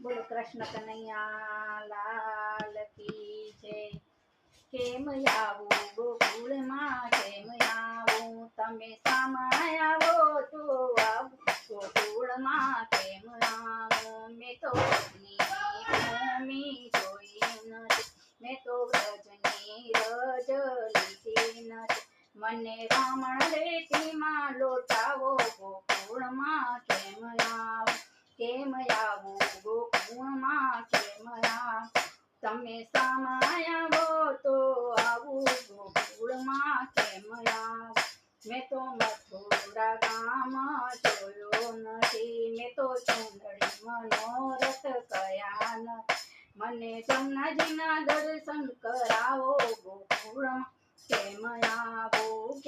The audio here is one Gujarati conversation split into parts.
બોલો કૃષ્ણ કનૈયા લાલ કી જય। કેમ આવું ગોકુળમાં કેમ આવું તમે સામા આવો તો આવું ગોકુળમાં કેમ આવું મેં તો ભૂમિ જોઈ નથી મેં તો વ્રજની રજ લીધી નથી મને રામણ રેતીમાં લોટાવો ગોકુળમાં કેમ આવું ગોકુળમાં કેમ આવું તમે સામા આવો તો આવું ગોકુળમાં કેમ આવું મેં તો મથુરા ગામ જોયો નથી મેં તો ચુંદડી મનોરથ કયા નથી મને જમનાજીના દર્શન કરાવો ગોકુળમાં કેમ આવું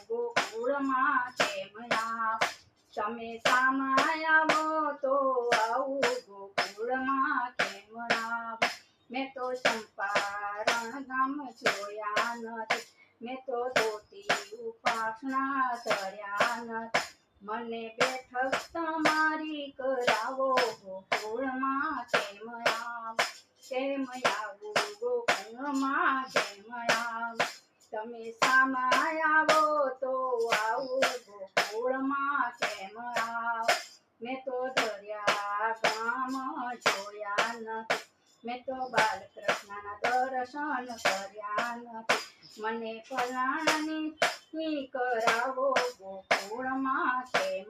ગોકુળમાં કેમ આવું તમે સામા આવો તો આવું ગોકુળમાં કેમ આવું મેં તો ચંપારણ ગામ જોયા નથી મેં તો ધોતી ઉપાસના ધર્યા નથી મને બેઠક તમારી કરાવો ગોકુળમાં કેમ આવું ગોકુળમાં કેમ આવું તમે સામા આવો તો આવું ગોકુળમાં કેમ આવું મેં તો દરિયા ગામ જોયા નથી મેં તો બાલકૃષ્ણના દર્શન કર્યા નથી મને પલાણની કરાવો ગોકુળમાં કેમ